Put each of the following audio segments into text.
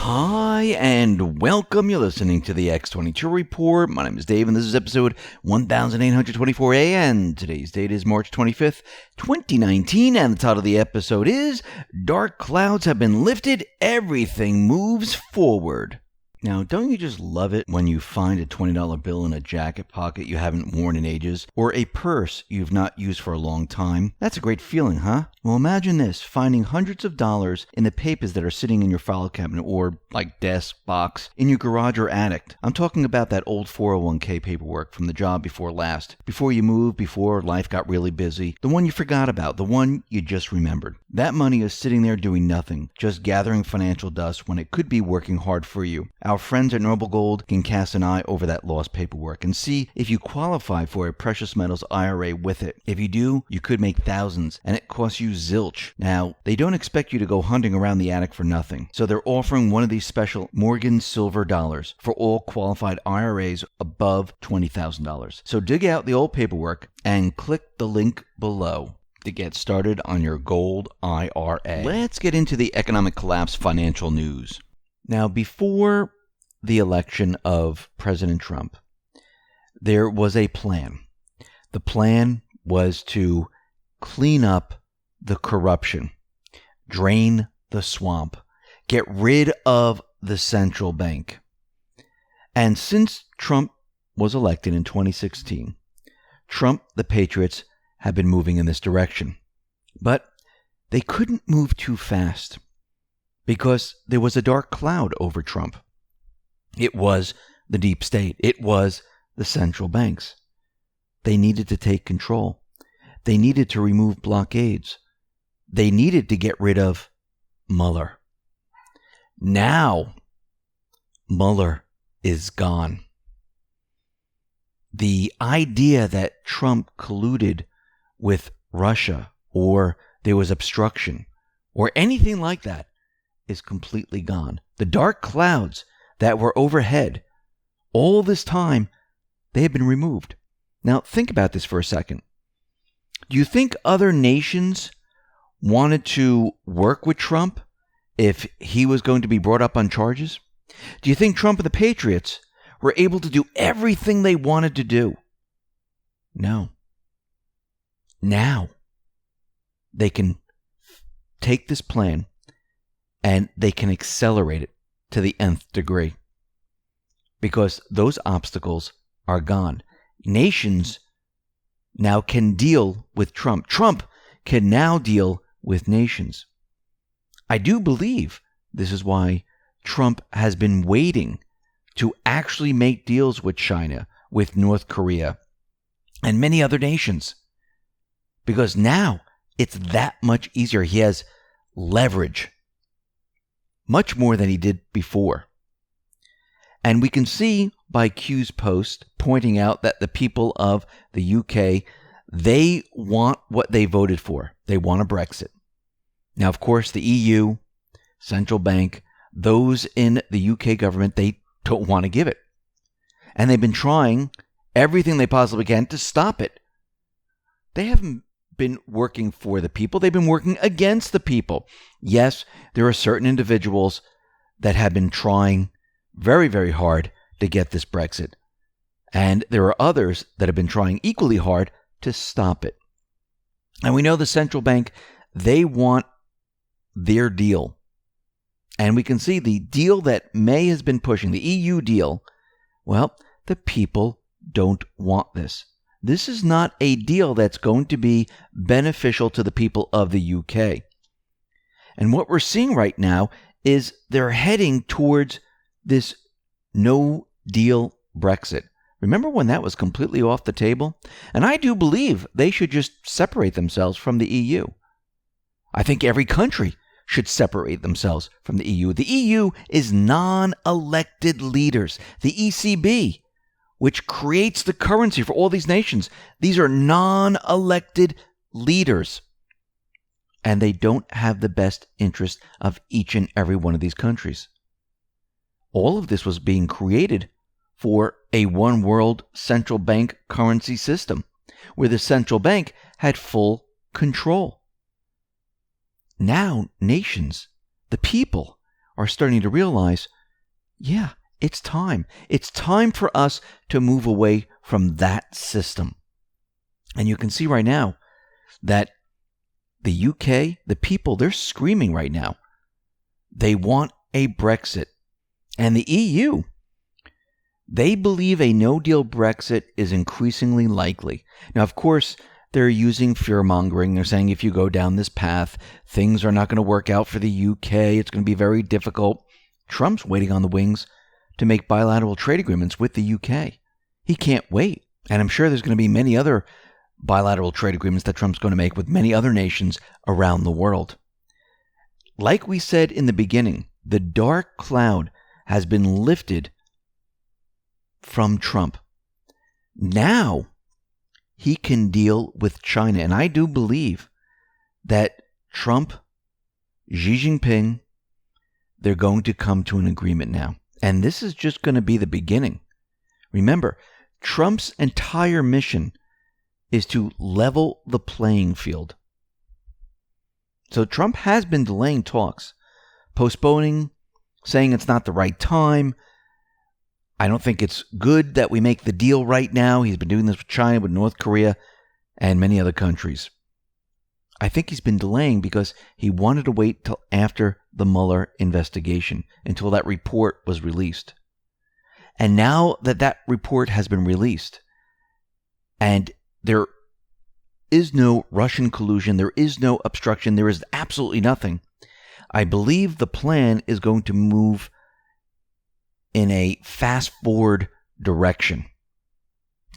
Hi and welcome. You're listening to the X22 Report. My name is Dave and this is episode 1824A and today's date is March 25th, 2019 and the title of the episode is Dark Clouds Have Been Lifted, Everything Moves Forward. Now, don't you just love it when you find a $20 bill in a jacket pocket you haven't worn in ages, or a purse you've not used for a long time? That's a great feeling, huh? Well, imagine this, finding hundreds of dollars in the papers that are sitting in your file cabinet or, like desk, box, in your garage or attic. I'm talking about that old 401k paperwork from the job before last, before you moved, before life got really busy, the one you forgot about, the one you just remembered. That money is sitting there doing nothing, just gathering financial dust when it could be working hard for you. Our friends at Noble Gold can cast an eye over that lost paperwork and see if you qualify for a precious metals IRA with it. If you do, you could make thousands, and it costs you zilch. Now, they don't expect you to go hunting around the attic for nothing, so they're offering one of these special Morgan Silver dollars for all qualified IRAs above $20,000. So dig out the old paperwork and click the link below to get started on your gold IRA. Let's get into the economic collapse financial news. Now, before the election of President Trump, there was a plan. The plan was to clean up the corruption, drain the swamp, get rid of the central bank. And since Trump was elected in 2016, Trump, the Patriots, have been moving in this direction. But they couldn't move too fast because there was a dark cloud over Trump. It was the deep state. It was the central banks. They needed to take control. They needed to remove blockades. They needed to get rid of Mueller. Now, Mueller is gone. The idea that Trump colluded with Russia or there was obstruction or anything like that is completely gone. The dark clouds that were overhead all this time, they have been removed. Now, think about this for a second. Do you think other nations wanted to work with Trump if he was going to be brought up on charges? Do you think Trump and the Patriots were able to do everything they wanted to do? No. Now, they can take this plan and they can accelerate it to the nth degree because those obstacles are gone. Nations now can deal with Trump. Trump can now deal with nations. I do believe this is why Trump has been waiting to actually make deals with China, with North Korea, and many other nations. Because now it's that much easier. He has leverage, much more than he did before. And we can see by Q's post pointing out that the people of the UK, they want what they voted for. They want a Brexit. Now, of course, the EU, central bank, those in the UK government, they don't want to give it. And they've been trying everything they possibly can to stop it. They haven't been working for the people. They've been working against the people. Yes, there are certain individuals that have been trying very, very hard to get this Brexit. And there are others that have been trying equally hard to stop it. And we know the central bank, they want their deal. And we can see the deal that May has been pushing, the EU deal, well, the people don't want this. This is not a deal that's going to be beneficial to the people of the UK. And what we're seeing right now is they're heading towards this no-deal Brexit. Remember when that was completely off the table? And I do believe they should just separate themselves from the EU. I think every country should separate themselves from the EU. The EU is non-elected leaders. The ECB, which creates the currency for all these nations, these are non-elected leaders. And they don't have the best interest of each and every one of these countries. All of this was being created for a one world central bank currency system, where the central bank had full control. Now, nations, the people, are starting to realize, yeah, it's time. It's time for us to move away from that system. And you can see right now that the UK, the people, they're screaming right now. They want a Brexit. And the EU, they believe a no-deal Brexit is increasingly likely. Now, of course, they're using fear-mongering. They're saying if you go down this path, things are not going to work out for the UK. It's going to be very difficult. Trump's waiting on the wings to make bilateral trade agreements with the UK. He can't wait. And I'm sure there's going to be many other bilateral trade agreements that Trump's going to make with many other nations around the world. Like we said in the beginning, the dark cloud has been lifted from Trump. Now he can deal with China. And I do believe that Trump, Xi Jinping, they're going to come to an agreement now. And this is just going to be the beginning. Remember, Trump's entire mission is to level the playing field. So Trump has been delaying talks, postponing, saying it's not the right time. I don't think it's good that we make the deal right now. He's been doing this with China, with North Korea, and many other countries. I think he's been delaying because he wanted to wait till after the Mueller investigation, until that report was released. And now that that report has been released, and there is no Russian collusion, there is no obstruction, there is absolutely nothing, I believe the plan is going to move in a fast-forward direction.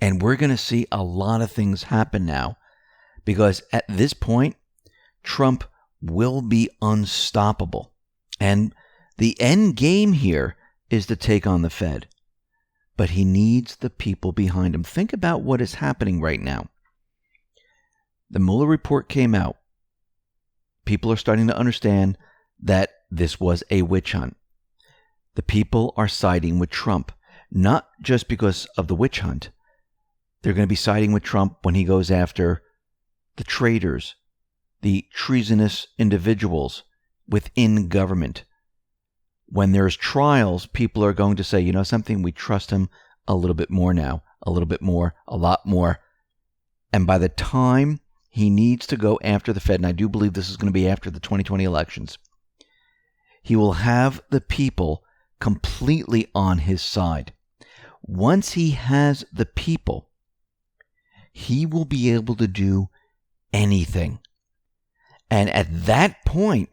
And we're going to see a lot of things happen now, because at this point, Trump will be unstoppable. And the end game here is to take on the Fed. But he needs the people behind him. Think about what is happening right now. The Mueller report came out. People are starting to understand that this was a witch hunt. The people are siding with Trump, not just because of the witch hunt. They're going to be siding with Trump when he goes after the traitors, the treasonous individuals within government. When there's trials, people are going to say, you know something, we trust him a little bit more now, a little bit more, a lot more. And by the time he needs to go after the Fed, and I do believe this is going to be after the 2020 elections, he will have the people completely on his side. Once he has the people, he will be able to do anything. And at that point,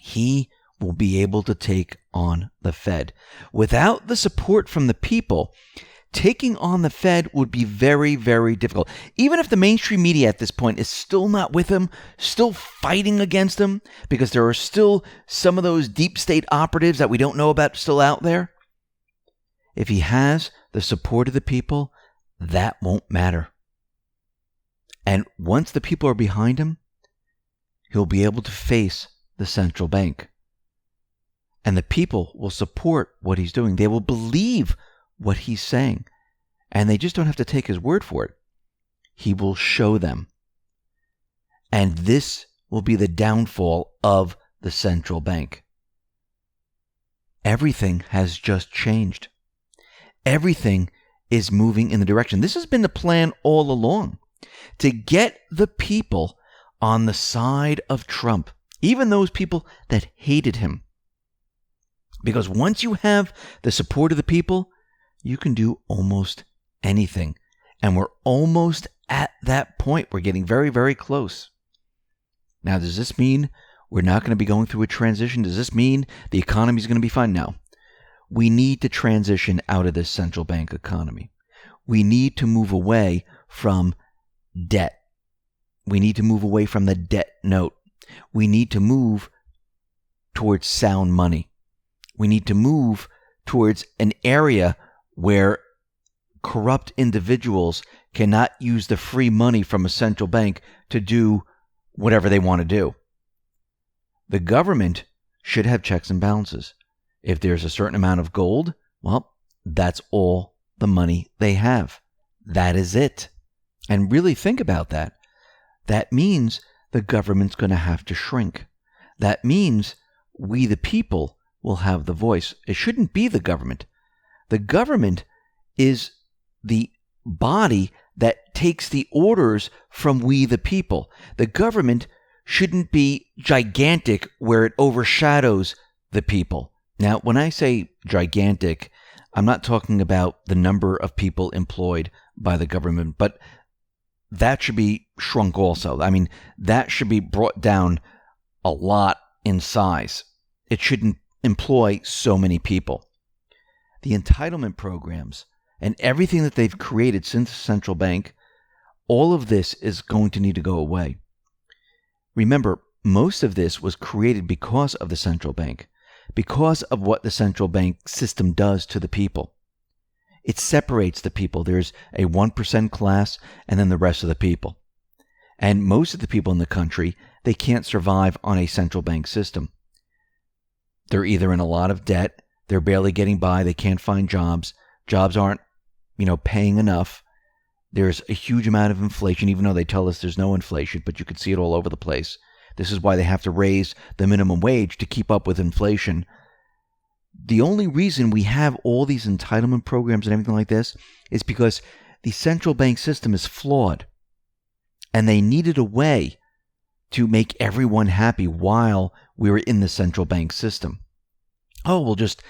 he will be able to take on the Fed. Without the support from the people, taking on the Fed would be very, very difficult. Even if the mainstream media at this point is still not with him, still fighting against him, because there are still some of those deep state operatives that we don't know about still out there, if he has the support of the people, that won't matter. And once the people are behind him, he'll be able to face the central bank. And the people will support what he's doing. They will believe what he's saying. And they just don't have to take his word for it. He will show them. And this will be the downfall of the central bank. Everything has just changed. Everything is moving in the direction. This has been the plan all along. To get the people on the side of Trump. Even those people that hated him. Because once you have the support of the people, you can do almost anything. And we're almost at that point. We're getting very, very close. Now, does this mean we're not going to be going through a transition? Does this mean the economy is going to be fine? No. We need to transition out of this central bank economy. We need to move away from debt. We need to move away from the debt note. We need to move towards sound money. We need to move towards an area where corrupt individuals cannot use the free money from a central bank to do whatever they want to do. The government should have checks and balances. If there's a certain amount of gold, well, that's all the money they have. That is it. And really think about that. That means the government's going to have to shrink. That means we, the people, will have the voice. It shouldn't be the government. The government is the body that takes the orders from we the people. The government shouldn't be gigantic where it overshadows the people. Now, when I say gigantic, I'm not talking about the number of people employed by the government, but that should be shrunk also. I mean, that should be brought down a lot in size. It shouldn't employ so many people. The entitlement programs and everything that they've created since the central bank, all of this is going to need to go away. Remember, most of this was created because of the central bank, because of what the central bank system does to the people. It separates the people. There's a 1% class and then the rest of the people. And most of the people in the country, they can't survive on a central bank system. They're either in a lot of debt, they're barely getting by, they can't find jobs, jobs aren't, paying enough. There's a huge amount of inflation, even though they tell us there's no inflation, but you can see it all over the place. This is why they have to raise the minimum wage to keep up with inflation. The only reason we have all these entitlement programs and everything like this is because the central bank system is flawed. And they needed a way to make everyone happy while we were in the central bank system. Oh, we'll just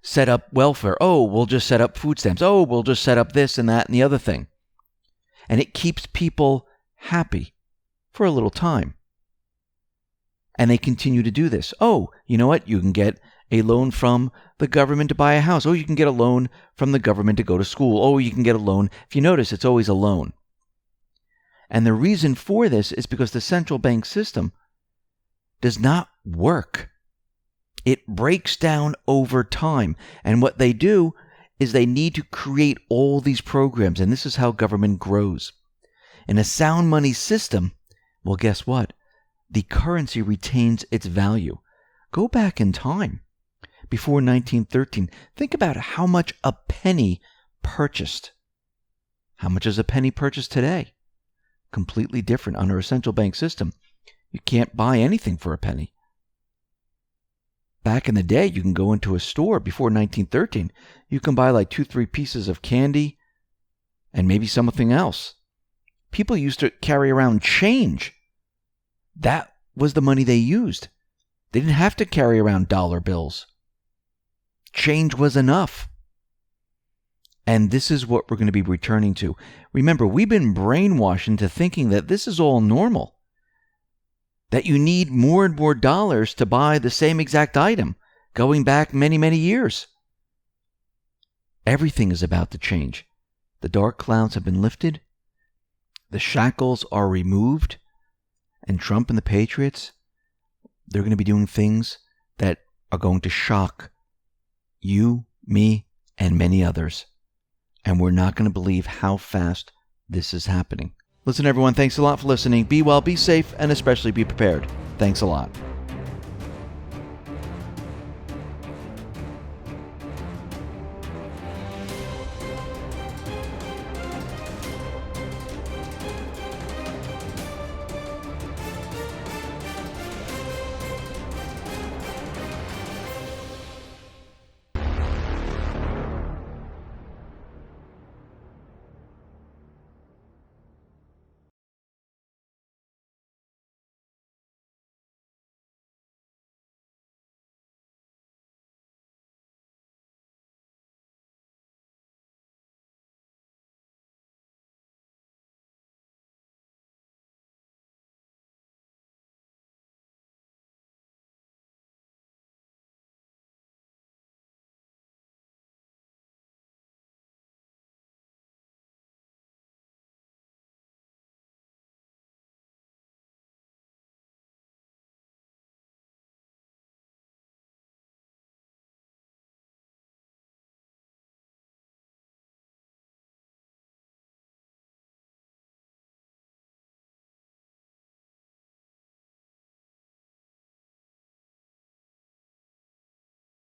set up welfare. Oh, we'll just set up food stamps. Oh, we'll just set up this and that and the other thing. And it keeps people happy for a little time. And they continue to do this. Oh, you know what? You can get a loan from the government to buy a house. Oh, you can get a loan from the government to go to school. Oh, you can get a loan. If you notice, it's always a loan. And the reason for this is because the central bank system does not work. It breaks down over time. And what they do is they need to create all these programs. And this is how government grows. In a sound money system, well, guess what? The currency retains its value. Go back in time. Before 1913, think about how much a penny purchased. How much is a penny purchased today? Completely different. Under a central bank system, you can't buy anything for a penny. Back in the day, you can go into a store before 1913. You can buy like 2-3 pieces of candy and maybe something else. People used to carry around change. That was the money they used. They didn't have to carry around dollar bills. Change was enough. And this is what we're going to be returning to. Remember, we've been brainwashed into thinking that this is all normal. That you need more and more dollars to buy the same exact item, going back many, many years. Everything is about to change. The dark clouds have been lifted. The shackles are removed. And Trump and the Patriots, they're going to be doing things that are going to shock you, me, and many others. And we're not going to believe how fast this is happening. Listen, everyone, thanks a lot for listening. Be well, be safe, and especially be prepared. Thanks a lot.